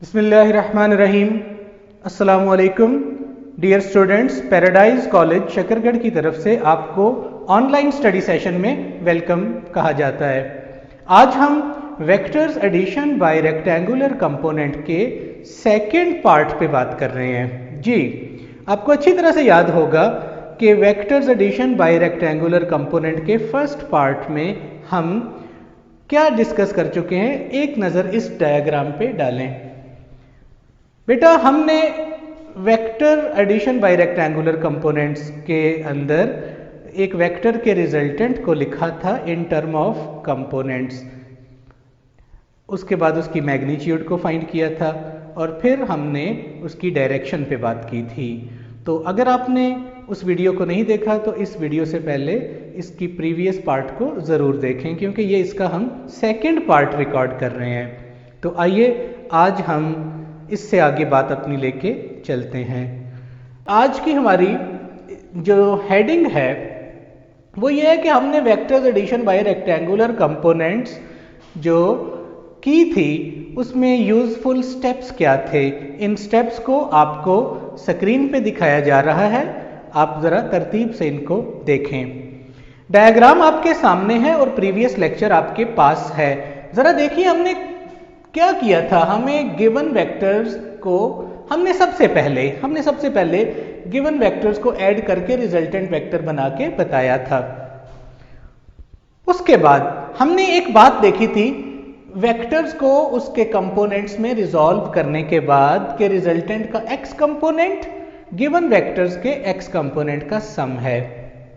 बिस्मिल्लाहिर्रहमानिर्रहीम। अस्सलामुअलैकुम dear students, Paradise College Shakargarh की तरफ से आपको ऑनलाइन स्टडी सेशन में वेलकम कहा जाता है। आज हम vectors addition by rectangular component के सेकंड पार्ट पे बात कर रहे हैं। जी, आपको अच्छी तरह से याद होगा कि vectors addition by rectangular component के फर्स्ट पार्ट में हम क्या डिस्कस कर चुके हैं, एक नज़र इस डायग्राम पे डालें। बेटा, हमने vector addition by rectangular components के अंदर एक वेक्टर के रिजल्टेंट को लिखा था इन टर्म ऑफ कंपोनेंट्स, उसके बाद उसकी मैग्नीट्यूड को फाइंड किया था और फिर हमने उसकी डायरेक्शन पे बात की थी। तो अगर आपने उस वीडियो को नहीं देखा तो इस वीडियो से पहले इसकी प्रीवियस पार्ट को ज़रूर देखें, क्योंकि ये इसका हम सेकंड पार्ट रिकॉर्ड कर रहे हैं। तो आइए आज हम इससे आगे बात अपनी लेके चलते हैं। आज की हमारी जो हेडिंग है वो ये है कि हमने vectors addition by rectangular components जो की थी उसमें यूजफुल स्टेप्स क्या थे। इन स्टेप्स को आपको स्क्रीन पे दिखाया जा रहा है, आप जरा तरतीब से इनको देखें। डायग्राम आपके सामने है और प्रीवियस लेक्चर आपके पास है। जरा देखिए हमने क्या किया था। हमें गिवन वेक्टर्स को हमने सबसे पहले गिवन वेक्टर्स को ऐड करके रिजल्टेंट वेक्टर बना के बताया था। उसके बाद हमने एक बात देखी थी, वेक्टर्स को उसके कंपोनेंट्स में रिजॉल्व करने के बाद के रिजल्टेंट का एक्स कंपोनेंट गिवन वेक्टर्स के एक्स कंपोनेंट का सम है।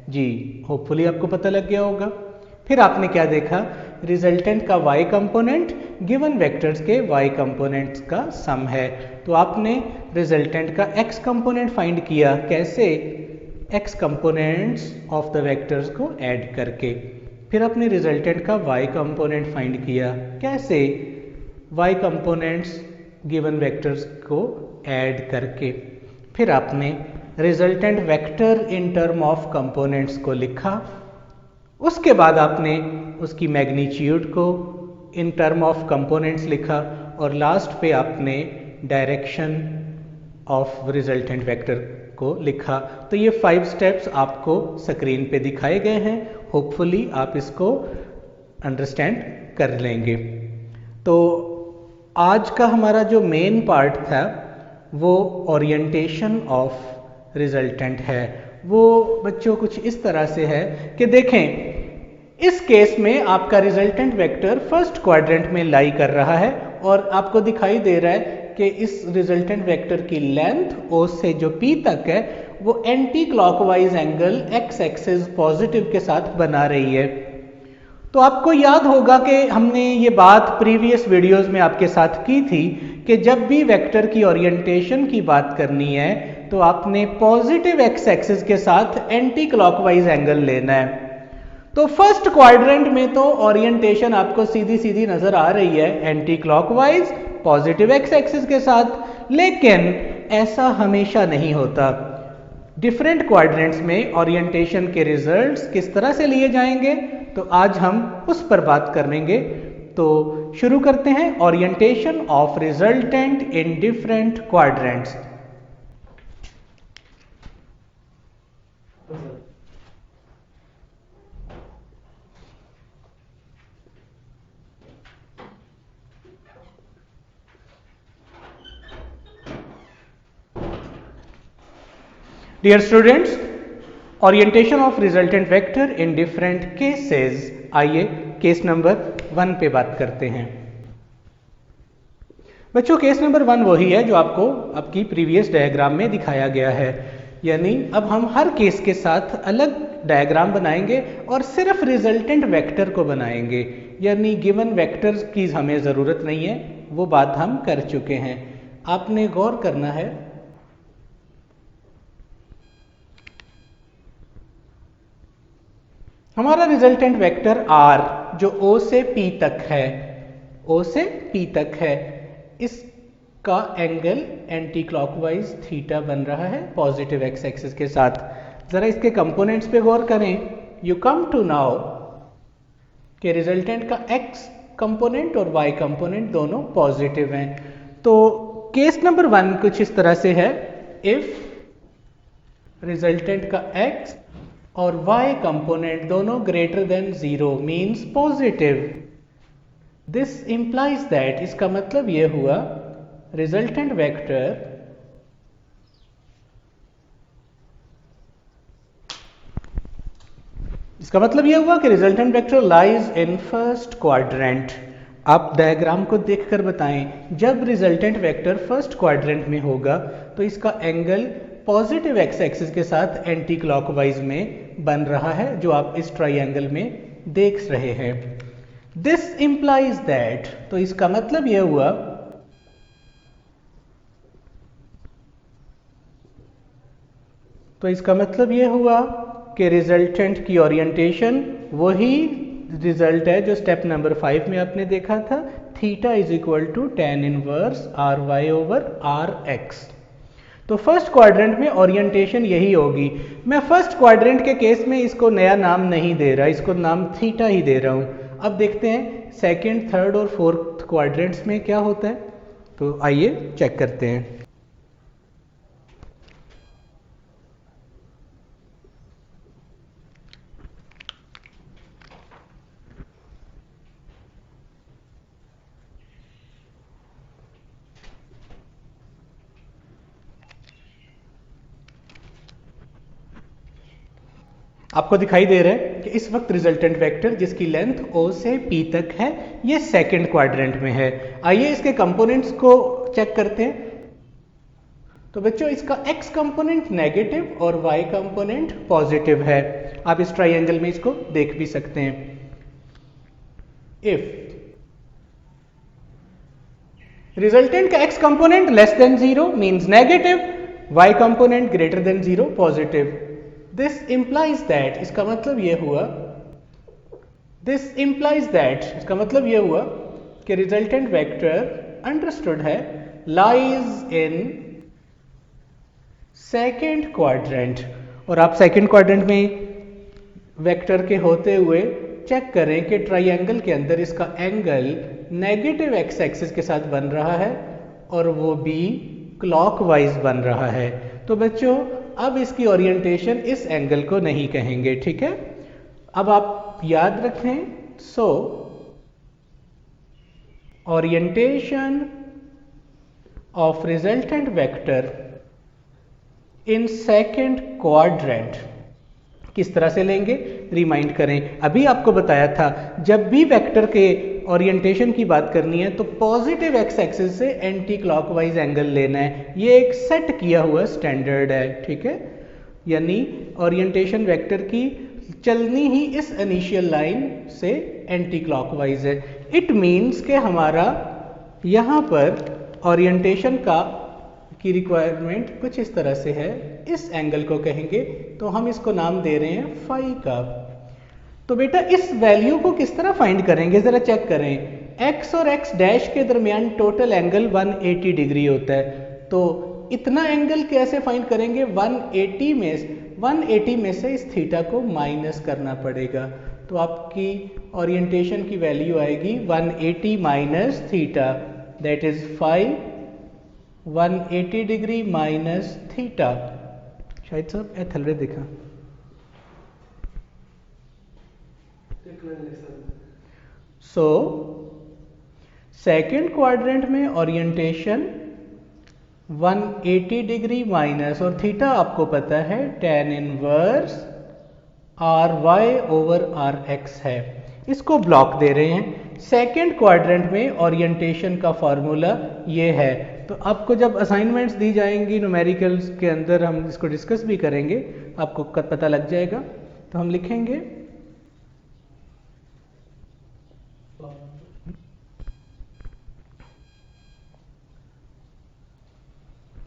जी, होपफुली आपको पता लग गया होगा। फिर आपने क्या देखा, रिजल्टेंट का y कंपोनेंट गिवन वेक्टर्स के y कंपोनेंट्स का सम है। तो आपने रिजल्टेंट का x कंपोनेंट फाइंड किया, कैसे? x components of the vectors को ऐड करके। फिर आपने रिजल्टेंट का y कंपोनेंट फाइंड किया, कैसे? y कंपोनेंट्स गिवन वेक्टर्स को ऐड करके। फिर आपने resultant vector in term of components को लिखा। उसके बाद आपने उसकी मैग्नीट्यूड को इन टर्म ऑफ कंपोनेंट्स लिखा और लास्ट पे आपने डायरेक्शन ऑफ रिजल्टेंट वेक्टर को लिखा। तो ये 5 स्टेप्स आपको स्क्रीन पे दिखाए गए हैं। होपफुली आप इसको अंडरस्टैंड कर लेंगे। तो आज का हमारा जो मेन पार्ट था वो ओरिएंटेशन ऑफ रिजल्टेंट है। वो बच्चों कुछ इस तरह से है कि देखें, इस केस में आपका रिजल्टेंट वेक्टर फर्स्ट क्वाड्रेंट में लाई कर रहा है और आपको दिखाई दे रहा है कि इस रिजल्टेंट वेक्टर की लेंथ O से जो P तक है वो anti clockwise angle x axis positive के साथ बना रही है। तो आपको याद होगा कि हमने ये बात प्रीवियस वीडियोस में आपके साथ की थी कि जब भी वेक्टर की ओरिएंटेशन की बात करनी है तो आपने पॉजिटिव x एक्सिस के साथ एंटी क्लॉकवाइज एंगल लेना है। तो फर्स्ट क्वाड्रेंट में तो ओरिएंटेशन आपको सीधी सीधी नजर आ रही है, anti clockwise positive x axis के साथ, लेकिन ऐसा हमेशा नहीं होता। डिफरेंट क्वाड्रेंट्स में ओरिएंटेशन के रिजल्ट्स किस तरह से लिए जाएंगे तो आज हम उस पर बात करेंगे। तो शुरू करते हैं, orientation of resultant in different quadrants. Dear students, orientation of resultant vector in different cases. आइए केस नंबर 1 पे बात करते हैं। बच्चों, केस नंबर 1 वही है जो आपको आपकी प्रीवियस डायग्राम में दिखाया गया है। यानी अब हम हर केस के साथ अलग डायग्राम बनाएंगे और सिर्फ रिजल्टेंट वेक्टर को बनाएंगे। यानी गिवन वेक्टर्स की हमें ज़रूरत नहीं है, वो बात हम कर चुके हैं। आपने गौर करना है, हमारा रिजल्टेंट वेक्टर R जो O से P तक है, O से P तक है, इसका एंगल एंटी क्लॉकवाइज थीटा बन रहा है पॉजिटिव x एक्सिस के साथ। जरा इसके कंपोनेंट्स पे गौर करें। यू कम टू नाउ कि रिजल्टेंट का x कंपोनेंट और y कंपोनेंट दोनों पॉजिटिव हैं। तो केस नंबर 1 कुछ इस तरह से है, इफ रिजल्टेंट का x और y कंपोनेंट दोनों greater than 0 means positive, this implies that, इसका मतलब यह हुआ रिजल्टेंट वेक्टर इसका मतलब यह हुआ कि resultant vector lies in first quadrant. आप डायग्राम को देखकर बताएं, जब रिजल्टेंट वेक्टर फर्स्ट क्वाड्रेंट में होगा तो इसका एंगल पॉजिटिव एक्स एक्सिस के साथ एंटी क्लॉकवाइज में बन रहा है, जो आप इस ट्राइंगल में देख रहे हैं। दिस इंप्लाइज दैट, तो इसका मतलब यह हुआ कि रिजल्टेंट की ओरिएंटेशन वही रिजल्ट है जो स्टेप नंबर 5 में आपने देखा था, theta is equal to tan inverse r y over r x. तो फर्स्ट क्वाड्रेंट में ओरिएंटेशन यही होगी। मैं फर्स्ट क्वाड्रेंट के केस में इसको नया नाम नहीं दे रहा, इसको नाम थीटा ही दे रहा हूं। अब देखते हैं सेकंड, थर्ड और फोर्थ क्वाड्रेंट्स में क्या होता है, तो आइए चेक करते हैं। आपको दिखाई दे रहा है कि इस वक्त रिजल्टेंट वेक्टर जिसकी लेंथ O से P तक है, ये सेकंड क्वाड्रेंट में है। आइए इसके कंपोनेंट्स को चेक करते हैं। तो बच्चों इसका x कंपोनेंट नेगेटिव और y कंपोनेंट पॉजिटिव है। आप इस ट्राइंगल में इसको देख भी सकते हैं। इफ रिजल्टेंट का x component less than 0 means negative, y component greater than 0 positive. This implies that, इसका मतलब यह हुआ कि रिजल्टेंट वेक्टर अंडरस्टूड है लाइज इन सेकेंड क्वाड्रेंट। और आप सेकेंड क्वाड्रेंट में वेक्टर के होते हुए चेक करें कि ट्राइंगल के अंदर इसका एंगल नेगेटिव एक्स एक्सिस के साथ बन रहा है और वो भी क्लॉकवाइज बन रहा है। तो बच्चों अब इसकी ओरिएंटेशन इस एंगल को नहीं कहेंगे, ठीक है। अब आप याद रखें, so orientation of resultant vector in second quadrant किस तरह से लेंगे, रिमाइंड करें। अभी आपको बताया था जब भी वेक्टर के ओरिएंटेशन की बात करनी है तो पॉजिटिव एक्स एक्सिस से एंटी क्लॉकवाइज एंगल लेना है। ये एक सेट किया हुआ स्टैंडर्ड है, ठीक है। यानी ओरिएंटेशन वेक्टर की चलनी ही इस इनिशियल लाइन से एंटी क्लॉकवाइज है। इट मीन्स कि हमारा यहाँ पर ओरिएंटेशन की रिक्वायरमेंट कुछ इस तरह से है, इस एंगल को कहेंगे, तो हम इसको नाम दे रहे हैं फाई का। तो बेटा इस वैल्यू को किस तरह फाइंड करेंगे, जरा चेक करें। x और x डैश के दरमियान टोटल एंगल 180 डिग्री होता है, तो इतना एंगल कैसे फाइंड करेंगे, 180 में से इस थीटा को माइनस करना पड़ेगा। तो आपकी ओरिएंटेशन की वैल्यू आएगी 180 minus theta, that is 180 degree minus theta. शायद साहब एथलरे देखा। सो सेकेंड क्वाड्रेंट में ओरिएंटेशन 180 डिग्री माइनस, और थीटा आपको पता है tan inverse r y over r x है। इसको ब्लॉक दे रहे हैं। सेकेंड क्वाड्रेंट में ओरिएंटेशन का फॉर्मूला ये है। तो आपको जब असाइनमेंट्स दी जाएंगी न्यूमेरिकल्स के अंदर, हम इसको डिस्कस भी करेंगे, आपको पता लग जाएगा। तो हम लिखेंगे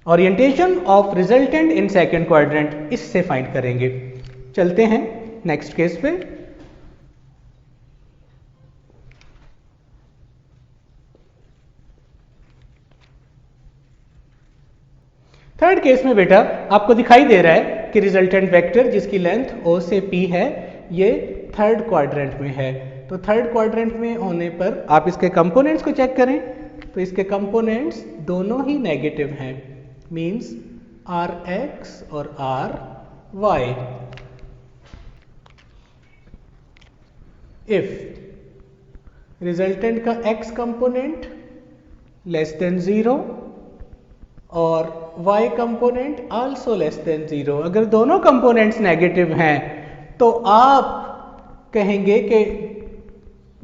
orientation of resultant in second quadrant, इससे फाइंड करेंगे। चलते हैं नेक्स्ट केस पे। थर्ड केस में बेटा आपको दिखाई दे रहा है कि रिजल्टेंट वेक्टर जिसकी लेंथ O से P है, ये थर्ड क्वाड्रेंट में है। तो थर्ड क्वाड्रेंट में होने पर आप इसके कंपोनेंट्स को चेक करें। तो इसके कंपोनेंट्स दोनों ही नेगेटिव हैं, मींस आर एक्स और आर वाई। इफ रिजल्टेंट का x कंपोनेंट लेस देन 0 और y component also less than 0, अगर दोनों कंपोनेंट्स नेगेटिव हैं तो आप कहेंगे कि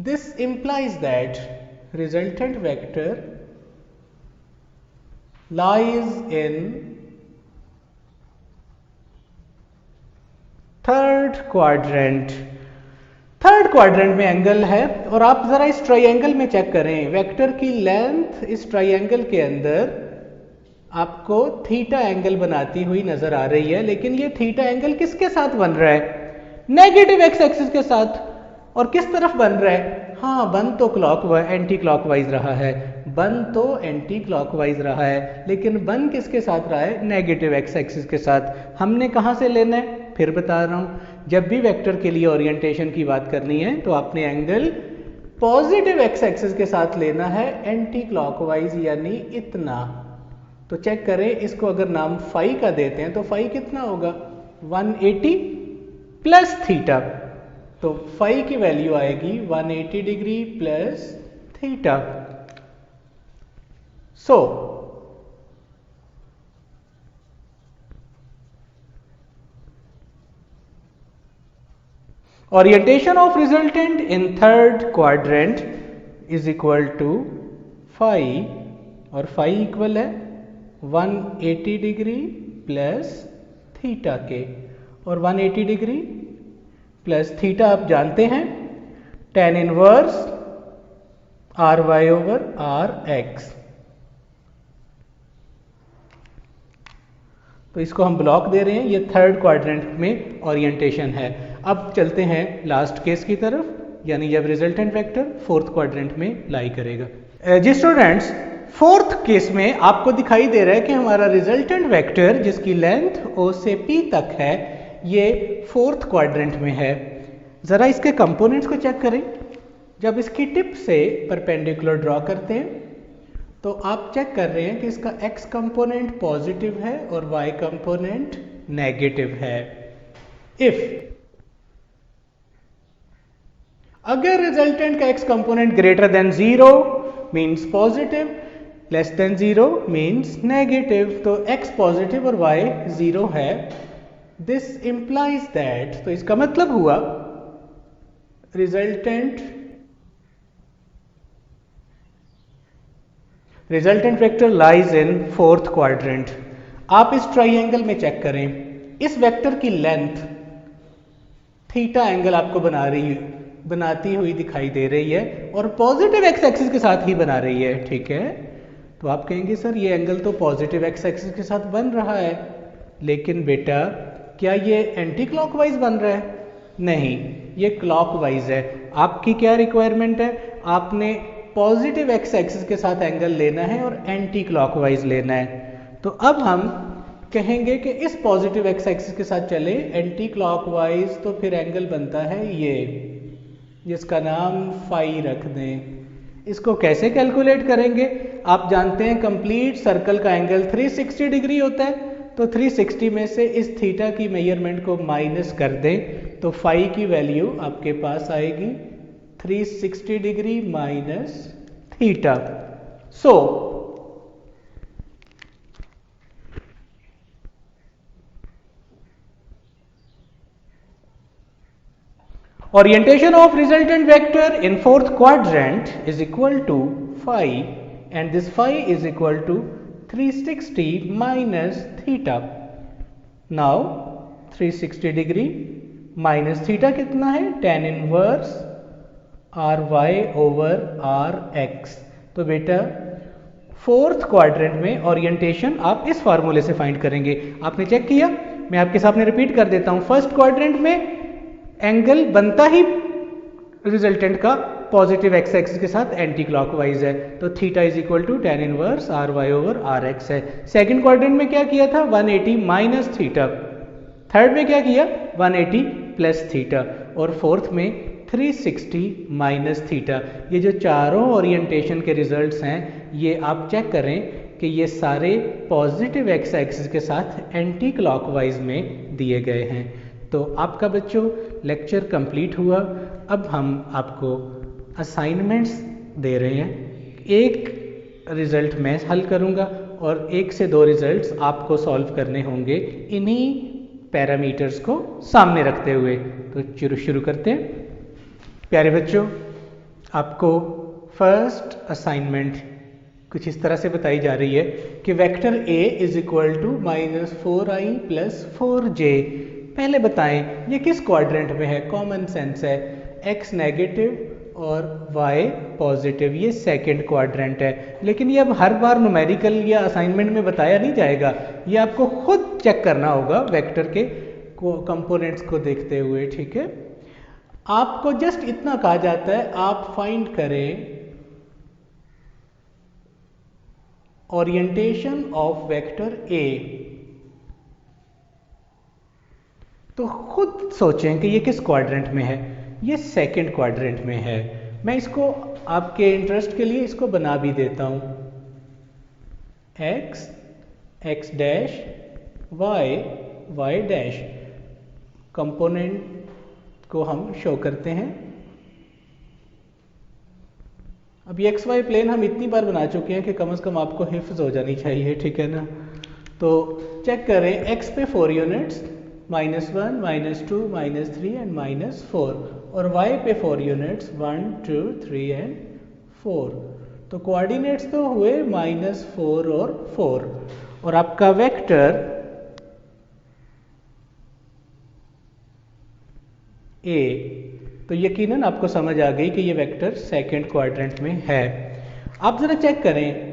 this implies that resultant vector lies in third quadrant. Third quadrant में एंगल है और आप जरा इस ट्राइंगल में चेक करें, वेक्टर की लेंथ इस ट्राइंगल के अंदर आपको थीटा एंगल बनाती हुई नजर आ रही है, लेकिन ये थीटा एंगल किसके साथ बन रहा है? नेगेटिव एक्स एक्सिस के साथ। और किस तरफ बन रहा है? हाँ, बन तो एंटी क्लॉकवाइज रहा है, बन तो एंटी क्लॉकवाइज रहा है, लेकिन बन किसके साथ रहा है? नेगेटिव एक्स एक्सिस के साथ। हमने कहां से लेना है? फिर बता रहा हूं, जब भी वेक्टर के लिए ओरिएंटेशन की बात करनी है तो आपने एंगल पॉजिटिव एक्स एक्सिस के साथ लेना है, एंटी क्लॉकवाइज, यानी इतना। तो चेक करें, इसको अगर नाम फाई का देते हैं तो फाई कितना होगा? 180 प्लस थीटा। तो फाई की वैल्यू आएगी 180 degree plus theta. So orientation of resultant in third quadrant is equal to phi, और phi इक्वल है 180 डिग्री प्लस थीटा के, और 180 डिग्री प्लस थीटा आप जानते हैं tan inverse r y over r x. तो इसको हम ब्लॉक दे रहे हैं, ये थर्ड क्वाड्रेंट में ओरिएंटेशन है। अब चलते हैं लास्ट केस की तरफ, यानी जब रिजल्टेंट वेक्टर फोर्थ क्वाड्रेंट में लाई करेगा। जी स्टूडेंट्स, फोर्थ केस में आपको दिखाई दे रहा है कि हमारा रिजल्टेंट वेक्टर जिसकी लेंथ O से P तक है, ये फोर्थ क्वाड्रेंट में है। जरा इसके कंपोनेंट्स को चेक करें। जब इसकी टिप से परपेंडिकुलर ड्रॉ करते हैं तो आप चेक कर रहे हैं कि इसका x कंपोनेंट पॉजिटिव है और y कंपोनेंट नेगेटिव है। इफ अगर रिजल्टेंट का x component greater than 0 means positive, less than 0 means negative, तो x पॉजिटिव और y 0 है। दिस इंप्लाइज दैट, तो इसका मतलब हुआ resultant vector lies in fourth quadrant. आप इस ट्राइंगल में चेक करें, इस वेक्टर की लेंथ थीटा एंगल आपको बनाती हुई दिखाई दे रही है और पॉजिटिव एक्स एक्सिस के साथ ही बना रही है, ठीक है। तो आप कहेंगे सर ये एंगल तो पॉजिटिव एक्स एक्सिस के साथ बन रहा है, लेकिन बेटा क्या ये एंटी क्लॉकवाइज बन रहा है? नहीं, ये क्लॉकवाइज है। आपकी क्या रिक्वायरमेंट है? आपने पॉजिटिव एक्स एक्सिस के साथ एंगल लेना है और एंटी क्लॉकवाइज लेना है। तो अब हम कहेंगे कि इस पॉजिटिव एक्स एक्सिस के साथ चले एंटी क्लॉकवाइज, तो फिर एंगल बनता है ये, जिसका नाम फाई रख दें। इसको कैसे कैलकुलेट करेंगे? आप जानते हैं कंप्लीट सर्कल का एंगल 360 डिग्री होता है, तो 360 में से इस थीटा की मेजरमेंट को माइनस कर दें तो फाई की वैल्यू आपके पास आएगी 360 degree minus theta. So orientation of resultant vector in fourth quadrant is equal to phi, and this phi is equal to 360 minus theta. Now 360 degree minus theta कितना है? tan inverse r y over r x. तो बेटा fourth quadrant में orientation आप इस फार्मूले से find करेंगे। आपने चेक किया, मैं आपके सामने रिपीट कर देता हूं। फर्स्ट क्वाड्रेंट में एंगल बनता ही रिजल्टेंट का पॉजिटिव एक्स एक्सिस के साथ एंटी क्लॉकवाइज है, तो theta is equal to tan inverse r y over r x है। सेकंड क्वाड्रेंट में क्या किया था? 180 माइनस थीटा। थर्ड में क्या किया? 180 प्लस थीटा। और फोर्थ में 360 माइनस थीटा। ये जो चारों ओरिएंटेशन के रिजल्ट्स हैं ये आप चेक करें कि ये सारे पॉजिटिव एक्स एक्सिस के साथ एंटी क्लॉकवाइज में दिए गए हैं। तो आपका बच्चों लेक्चर कंप्लीट हुआ। अब हम आपको असाइनमेंट्स दे रहे हैं। एक रिजल्ट मैं हल करूंगा और 1 से 2 रिजल्ट्स आपको सॉल्व करने होंगे इन्हीं पैरामीटर्स को सामने रखते हुए। तो शुरू करते हैं। प्यारे बच्चों, आपको फर्स्ट असाइनमेंट कुछ इस तरह से बताई जा रही है कि vector a is equal to -4i + 4j। पहले बताएं ये किस क्वाड्रेंट में है। कॉमन सेंस है, x नेगेटिव और y पॉजिटिव, ये सेकंड क्वाड्रेंट है। लेकिन ये अब हर बार न्यूमेरिकल या असाइनमेंट में बताया नहीं जाएगा, ये आपको खुद चेक करना होगा वेक्टर के कंपोनेंट्स को देखते हुए। ठीक है, आपको जस्ट इतना कहा जाता है आप फाइंड करें ओरिएंटेशन ऑफ वेक्टर a। तो खुद सोचें कि ये किस क्वाड्रेंट में है। ये सेकंड क्वाड्रेंट में है। मैं इसको आपके इंटरेस्ट के लिए इसको बना भी देता हूं। x, x dash, y, y dash component को हम शो करते हैं। अब ये XY प्लेन हम इतनी बार बना चुके हैं कि कम से कम आपको हिफ्ज हो जानी चाहिए। ठीक है ना। तो चेक करें, x पे 4 यूनिट्स -1, -2, -3 एंड -4 और y पे 4 यूनिट्स 1, 2, 3 एंड 4। तो कोऑर्डिनेट्स तो हुए -4 और 4 और आपका वेक्टर a, तो यकीनन आपको समझ आ गई कि ये वेक्टर सेकंड क्वाड्रेंट में है। आप जरा चेक करें,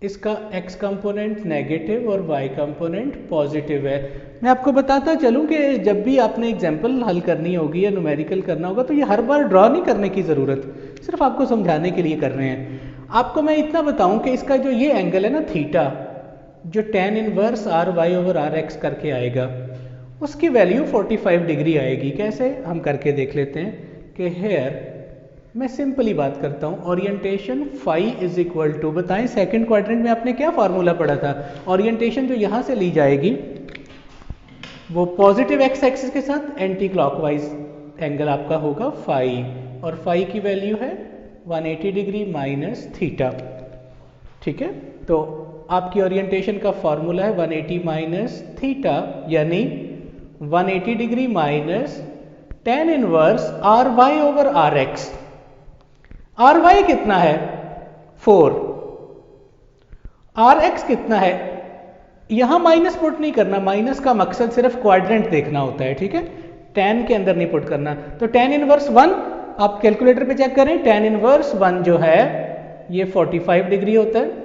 इसका x कंपोनेंट नेगेटिव और y कंपोनेंट पॉजिटिव है। मैं आपको बताता चलूं कि जब भी आपने एग्जाम्पल हल करनी होगी या न्यूमेरिकल करना होगा तो ये हर बार ड्रॉ नहीं करने की ज़रूरत, सिर्फ आपको समझाने के लिए कर रहे हैं। आपको मैं इतना बताऊं कि इसका जो ये एंगल है ना थीटा, जो tan इनवर्स RY/RX करके आएगा, उसकी वैल्यू 45 डिग्री आएगी। कैसे, हम करके देख लेते हैं कि हेयर मैं सिंपली बात करता हूं, orientation phi is equal to, बताएं सेकंड क्वाड्रेंट में आपने क्या फार्मूला पढ़ा था। ओरिएंटेशन जो यहां से ली जाएगी वो पॉजिटिव एक्स एक्सिस के साथ एंटी क्लॉकवाइज एंगल आपका होगा फाई, और फाई की वैल्यू है 180 डिग्री माइनस थीटा। ठीक है, तो आपकी ओरिएंटेशन का फॉर्मूला है 180 माइनस थीटा, यानी 180 degree minus tan inverse RY/RX। RY कितना है 4, RX कितना है, यहां माइनस पुट नहीं करना, माइनस का मकसद सिर्फ क्वाड्रेंट देखना होता है। ठीक है, tan के अंदर नहीं पुट करना। तो tan इनवर्स 1 आप कैलकुलेटर पे चेक करें, tan इनवर्स 1 जो है ये 45 डिग्री होता है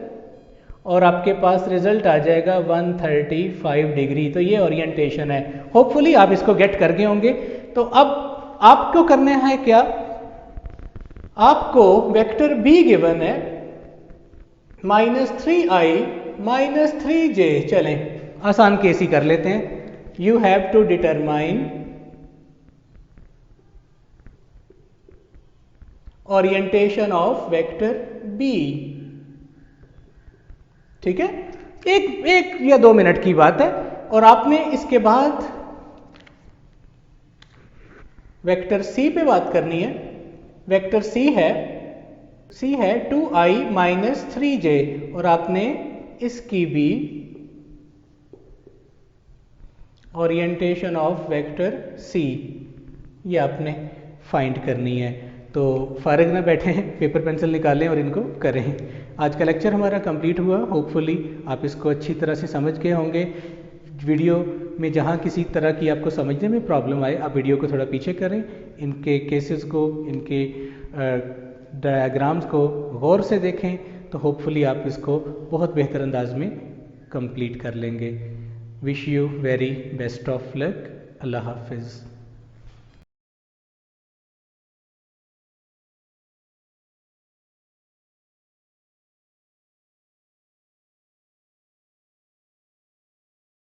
और आपके पास रिजल्ट आ जाएगा 135 डिग्री। तो ये ओरिएंटेशन है। होपफुली आप इसको गेट कर गए होंगे। तो अब आपको करना है क्या, आपको वेक्टर b गिवन है -3i -3j। चलें आसान केस ही कर लेते हैं। You have to determine orientation of vector b। ठीक है, एक या 2 मिनट की बात है। और आपने इसके बाद वेक्टर c पे बात करनी है। वेक्टर c है 2i -3j और आपने इसकी भी ओरिएंटेशन ऑफ वेक्टर c ये आपने फाइंड करनी है। तो फारिग ना बैठे, पेपर पेंसिल निकालें और इनको करें। आज का लेक्चर हमारा कंप्लीट हुआ। होपफुली आप इसको अच्छी तरह से समझ गए होंगे। वीडियो में जहाँ किसी तरह की आपको समझने में प्रॉब्लम आए, आप वीडियो को थोड़ा पीछे करें, इनके केसेस को, इनके डायग्राम्स को गौर से देखें, तो होपफुली आप इसको बहुत बेहतर अंदाज में कंप्लीट कर लेंगे। Wish you very best of luck. अल्लाह हाफिज़।